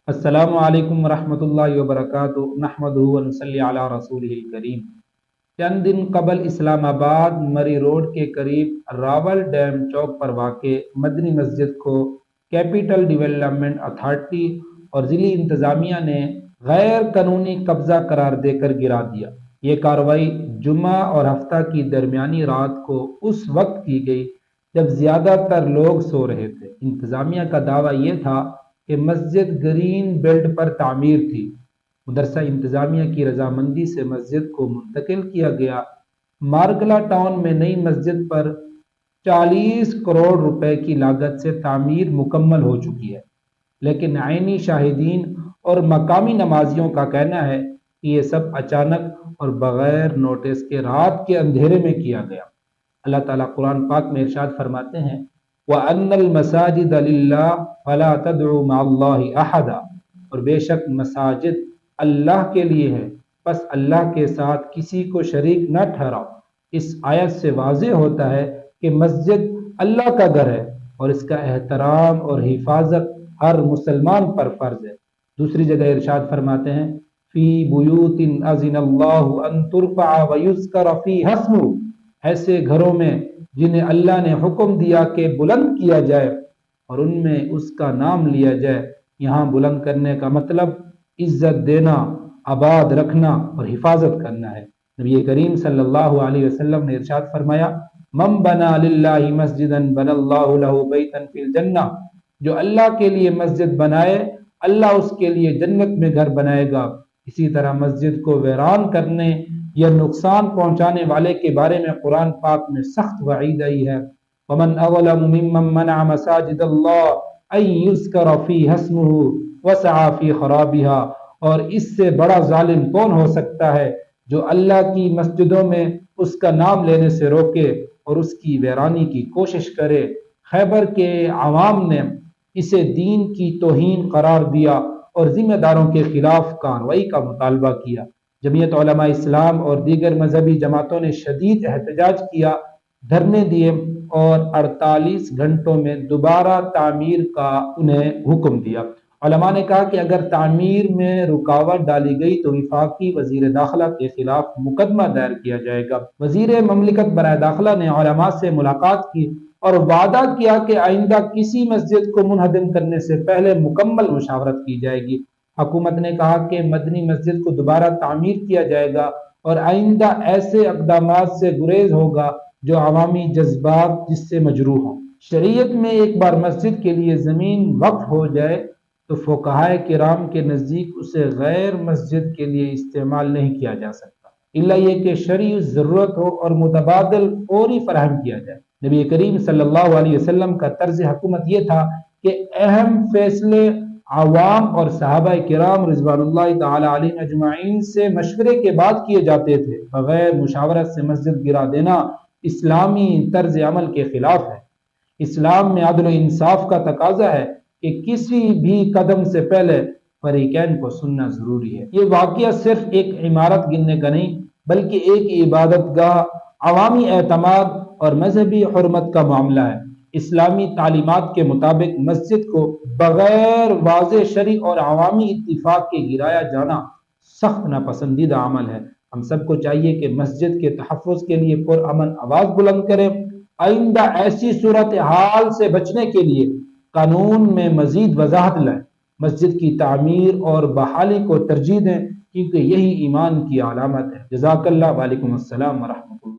السلام علیکم ورحمۃ اللہ وبرکاتہ، نحمدہ ونصلی علی رسولہ الکریم۔ چند دن قبل اسلام آباد مری روڈ کے قریب راول ڈیم چوک پر واقع مدنی مسجد کو کیپٹل ڈیولپمنٹ اتھارٹی اور ضلعی انتظامیہ نے غیر قانونی قبضہ قرار دے کر گرا دیا۔ یہ کارروائی جمعہ اور ہفتہ کی درمیانی رات کو اس وقت کی گئی جب زیادہ تر لوگ سو رہے تھے۔ انتظامیہ کا دعویٰ یہ تھا کہ مسجد گرین بیلٹ پر تعمیر تھی۔ مدرسہ انتظامیہ کی رضامندی سے مسجد کو منتقل کیا گیا۔ مارگلا ٹاؤن میں نئی مسجد پر 40 کروڑ روپے کی لاگت سے تعمیر مکمل ہو چکی ہے، لیکن عینی شاہدین اور مقامی نمازیوں کا کہنا ہے کہ یہ سب اچانک اور بغیر نوٹس کے رات کے اندھیرے میں کیا گیا۔ اللہ تعالیٰ قرآن پاک میں ارشاد فرماتے ہیں وَأَنَّ الْمَسَاجِدَ لِلَّهِ فَلَا تَدْعُوا مَعَ اللَّهِ أَحَدًا، اور بے شک مساجد اللہ کے لیے ہے، پس اللہ کے ساتھ کسی کو شریک نہ ٹھہراؤ۔ اس آیت سے واضح ہوتا ہے کہ مسجد اللہ کا گھر ہے اور اس کا احترام اور حفاظت ہر مسلمان پر فرض ہے۔ دوسری جگہ ارشاد فرماتے ہیں فی بیوت اذن اللہ ان ترفع ویذکر فیہا اسمہ، ایسے گھروں میں جنہیں اللہ نے حکم دیا کہ بلند کیا جائے اور ان میں اس کا نام لیا جائے۔ یہاں بلند کرنے کا مطلب عزت دینا، آباد رکھنا اور حفاظت کرنا ہے۔ نبی کریم صلی اللہ علیہ وسلم نے ارشاد فرمایا من بنا للہ مسجدا بنى اللہ لہ بیتا فی الجنہ، جو اللہ کے لیے مسجد بنائے اللہ اس کے لیے جنت میں گھر بنائے گا۔ اسی طرح مسجد کو ویران کرنے یا نقصان پہنچانے والے کے بارے میں قرآن پاک میں سخت وعید آئی ہے وَمَنْ أَظْلَمُ مِمَّنْ مَنَعَ مَسَاجِدَ اللَّهِ أَن يُذْكَرَ فِيهَا اسْمُهُ وَسَعَى فِي خَرَابِهَا، اور اس سے بڑا ظالم کون ہو سکتا ہے جو اللہ کی مسجدوں میں اس کا نام لینے سے روکے اور اس کی ویرانی کی کوشش کرے۔ خیبر کے عوام نے اسے دین کی توہین قرار دیا اور ذمہ داروں کے خلاف کارروائی کا مطالبہ کیا۔ جمعیت علماء اسلام اور دیگر مذہبی جماعتوں نے شدید احتجاج کیا، دھرنے دیے اور 48 گھنٹوں میں دوبارہ تعمیر کا انہیں حکم دیا۔ علماء نے کہا کہ اگر تعمیر میں رکاوٹ ڈالی گئی تو وفاقی وزیر داخلہ کے خلاف مقدمہ دائر کیا جائے گا۔ وزیر مملکت برائے داخلہ نے علماء سے ملاقات کی اور وعدہ کیا کہ آئندہ کسی مسجد کو منہدم کرنے سے پہلے مکمل مشاورت کی جائے گی۔ حکومت نے کہا کہ مدنی مسجد کو دوبارہ تعمیر کیا جائے گا اور آئندہ ایسے اقدامات سے گریز ہوگا جو عوامی جذبات جس سے مجروح ہوں۔ شریعت میں ایک بار مسجد کے لیے زمین وقف ہو جائے تو فقہائے کرام کے نزدیک اسے غیر مسجد کے لیے استعمال نہیں کیا جا سکتا، الا یہ کہ شرعی ضرورت ہو اور متبادل فوری فراہم کیا جائے۔ نبی کریم صلی اللہ علیہ وسلم کا طرز حکومت یہ تھا کہ اہم فیصلے عوام اور صحابہ کرام رضوان اللہ تعالی علیہم اجمعین سے مشورے کے بعد کیے جاتے تھے۔ بغیر مشاورت سے مسجد گرا دینا اسلامی طرز عمل کے خلاف ہے۔ اسلام میں عدل و انصاف کا تقاضا ہے کہ کسی بھی قدم سے پہلے فریقین کو سننا ضروری ہے۔ یہ واقعہ صرف ایک عمارت گرنے کا نہیں بلکہ ایک عبادت گاہ، عوامی اعتماد اور مذہبی حرمت کا معاملہ ہے۔ اسلامی تعلیمات کے مطابق مسجد کو بغیر واضح شرعی اور عوامی اتفاق کے گرایا جانا سخت ناپسندیدہ عمل ہے۔ ہم سب کو چاہیے کہ مسجد کے تحفظ کے لیے پرامن آواز بلند کریں۔ آئندہ ایسی صورتحال سے بچنے کے لیے قانون میں مزید وضاحت لائیں، مسجد کی تعمیر اور بحالی کو ترجیح دیں، کیونکہ یہی ایمان کی علامت ہے۔ جزاک اللہ۔ وعلیکم السلام ورحمۃ اللہ۔